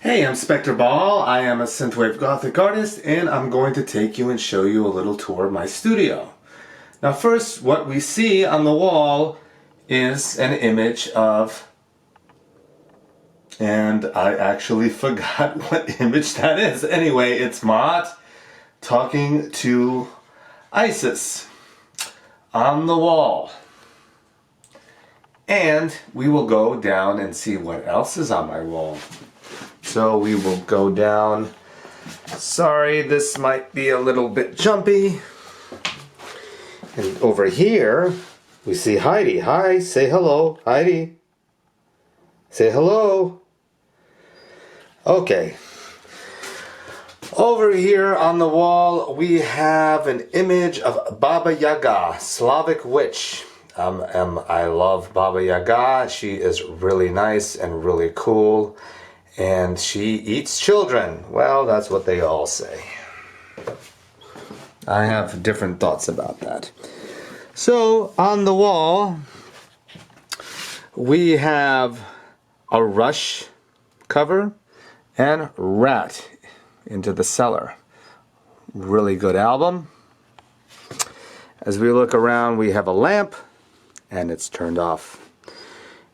Hey, I'm Spektor Baal. I am a synthwave gothic artist, and I'm going to take you and show you a little tour of my studio. Now first, what we see on the wall is an image of, and I actually forgot what image that is. Anyway, it's Maat talking to Isis on the wall. And we will go down and see what else is on my wall. So we will go down. Sorry, this might be a little bit jumpy. And over here, we see Heidi. Hi, say hello, Heidi. Say hello. Okay. Over here on the wall, we have an image of Baba Yaga, Slavic witch. I love Baba Yaga. She is really nice and really cool. And she eats children. Well, that's what they all say. I have different thoughts about that. So, on the wall, we have a Rush cover and Rat into the Cellar. Really good album. As we look around, we have a lamp, and it's turned off.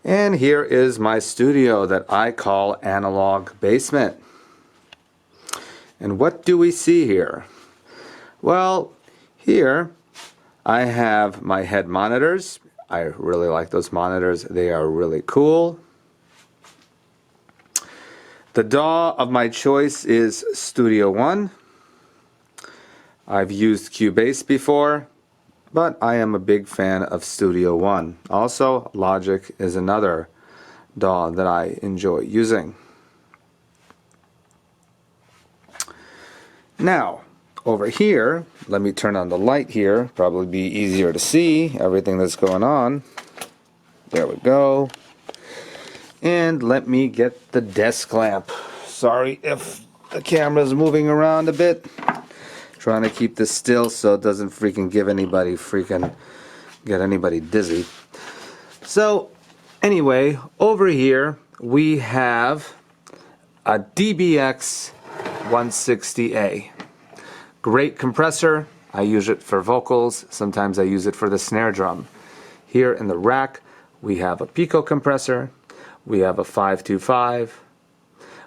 And here is my studio that I call Analog Basement. And what do we see here? Well, here I have my head monitors. I really like those monitors. They are really cool. The DAW of my choice is Studio One. I've used Cubase before, but I am a big fan of Studio One. Also, Logic is another DAW that I enjoy using. Now, over here, let me turn on the light here. Probably be easier to see everything that's going on. There we go. And let me get the desk lamp. Sorry if the camera's moving around a bit. Trying to keep this still so it doesn't get anybody dizzy. So anyway, over here we have a DBX 160A. Great compressor. I use it for vocals. Sometimes I use it for the snare drum. Here in the rack we have a Pico compressor. We have a 525.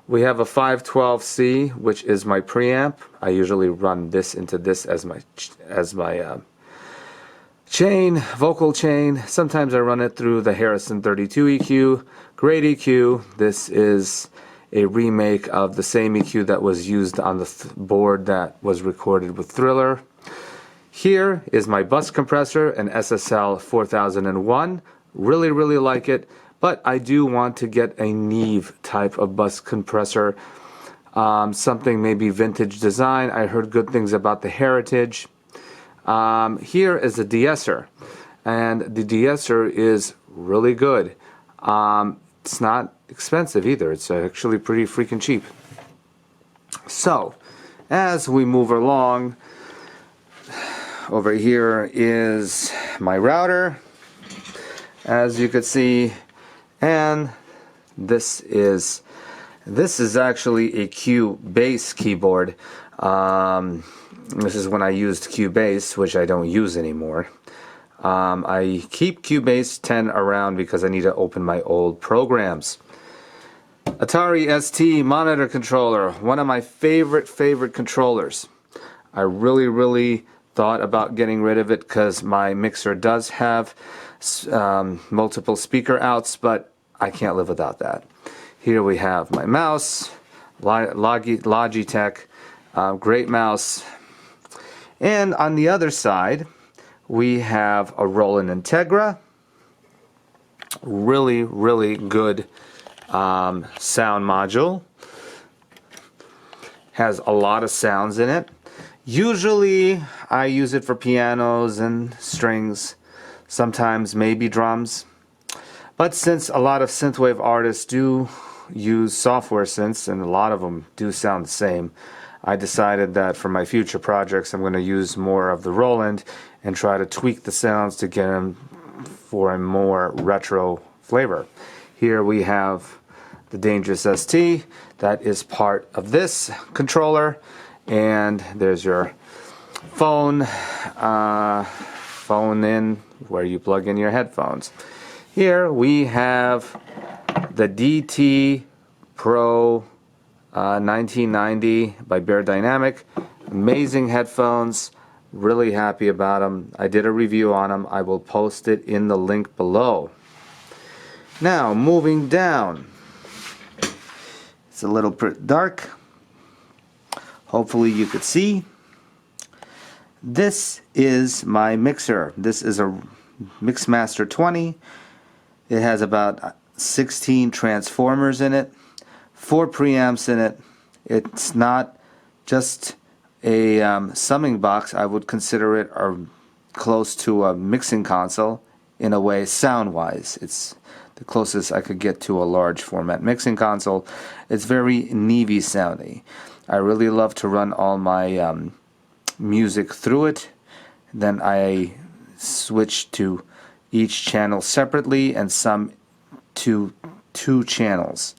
We have a 512C, which is my preamp. I usually run this into this as my chain, vocal chain. Sometimes I run it through the Harrison 32 EQ. Great EQ. This is a remake of the same EQ that was used on the board that was recorded with Thriller. Here is my bus compressor, an SSL 4001. Really, really like it. But I do want to get a Neve type of bus compressor, something maybe vintage design. I heard good things about the Heritage. Here is a de-esser, and the de-esser is really good. It's not expensive either. It's actually pretty freaking cheap. So, as we move along, over here is my router, as you can see. And this is actually a Cubase keyboard. This is when I used Cubase, which I don't use anymore. I keep Cubase 10 around because I need to open my old programs. Atari ST monitor controller, one of my favorite controllers. I really thought about getting rid of it because my mixer does have multiple speaker outs, but I can't live without that. Here we have my mouse, Logitech, great mouse. And on the other side, we have a Roland Integra, really good sound module. Has a lot of sounds in it. Usually I use it for pianos and strings, sometimes maybe drums. But since a lot of synthwave artists do use software synths, and a lot of them do sound the same, I decided that for my future projects I'm going to use more of the Roland and try to tweak the sounds to get them for a more retro flavor. Here we have the Dangerous ST. That is part of this controller. And there's your phone, phone in where you plug in your headphones. Here we have the DT Pro 1990 by Bear Dynamic. Amazing headphones. Really happy about them. I did a review on them. I will post it in the link below. Now, moving down. It's a little bit dark. Hopefully you could see. This is my mixer. This is a Mixmaster 20. It has about 16 transformers in it, 4 preamps in it. It's not just a summing box. I would consider it close to a mixing console in a way, sound-wise. It's the closest I could get to a large format mixing console. It's very Navy sounding. I really love to run all my music through it. Then I switch to each channel separately and sum to 2 channels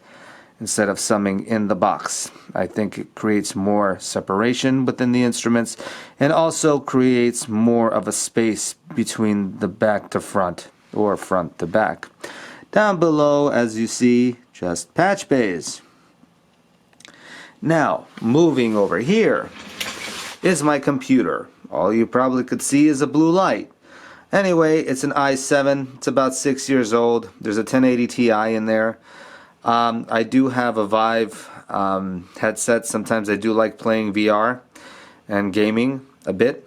instead of summing in the box. I think it creates more separation within the instruments and also creates more of a space between the back to front or front to back. Down below, as you see, just patch bays. Now, moving over here is my computer. All you probably could see is a blue light. Anyway, it's an i7. It's about 6 years old. There's a 1080 Ti in there. I do have a Vive headset. Sometimes I do like playing VR and gaming a bit,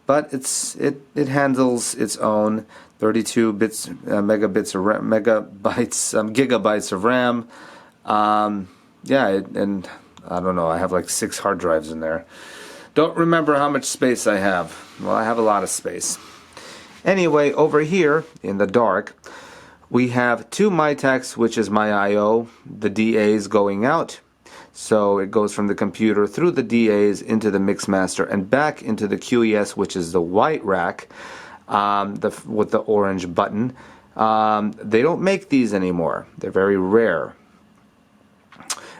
but it handles its own 32 bits, gigabytes of RAM. And I don't know. I have like 6 hard drives in there. Don't remember how much space I have. Well, I have a lot of space. Anyway, over here in the dark, we have 2 Mytacs, which is my I/O. The DAs going out. So it goes from the computer through the DAs into the Mixmaster and back into the QES, which is the white rack with the orange button. They don't make these anymore. They're very rare.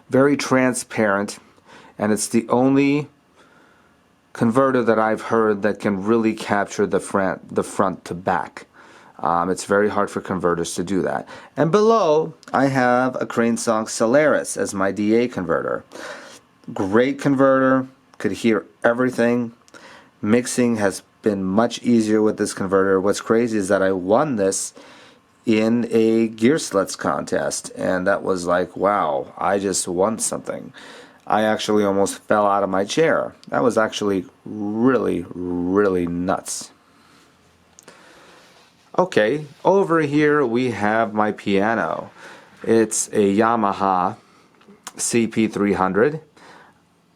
Very transparent. And it's the only converter that I've heard that can really capture the front to back. It's very hard for converters to do that. And below, I have a Cranesong Solaris as my DA converter. Great converter, could hear everything. Mixing has been much easier with this converter. What's crazy is that I won this in a Gear Sluts contest, and that was like, wow, I just won something. I actually almost fell out of my chair. That was actually really, really nuts. Okay, over here we have my piano. It's a Yamaha CP300.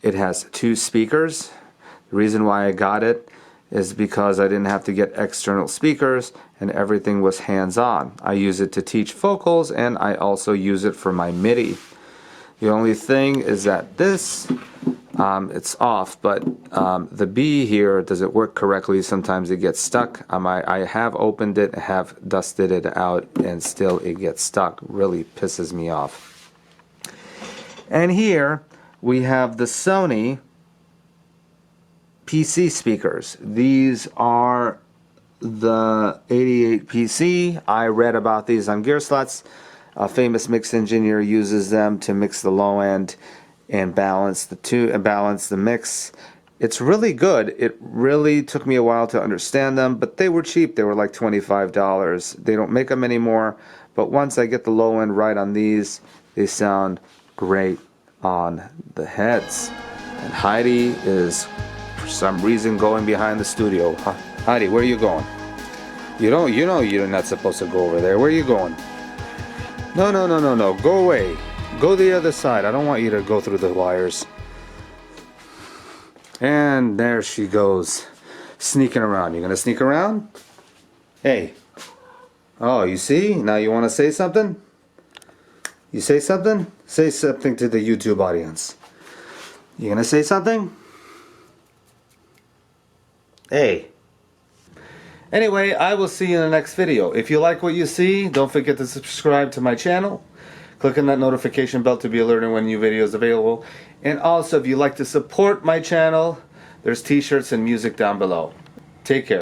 It has 2 speakers. The reason why I got it is because I didn't have to get external speakers and everything was hands-on. I use it to teach vocals and I also use it for my MIDI. The only thing is that this, it's off, but the B here, does it work correctly? Sometimes it gets stuck. I have opened it, have dusted it out, and still it gets stuck. Really pisses me off. And here we have the Sony PC speakers. These are the 88 PC. I read about these on Gear Sluts. A famous mix engineer uses them to mix the low end and balance the mix. It's really good. It really took me a while to understand them, but they were cheap. They were like $25. They don't make them anymore, but once I get the low end right on these, they sound great on the heads. And Heidi is, for some reason, going behind the studio. Heidi, where are you going? You know you're not supposed to go over there. Where are you going? No. Go away. Go the other side. I don't want you to go through the wires. And there she goes, sneaking around. You gonna sneak around? Hey. Oh, you see? Now you want to say something? You say something? Say something to the YouTube audience. You gonna say something? Hey. Anyway, I will see you in the next video. If you like what you see, don't forget to subscribe to my channel. Click on that notification bell to be alerted when new videos available. And also, if you'd like to support my channel, there's t-shirts and music down below. Take care.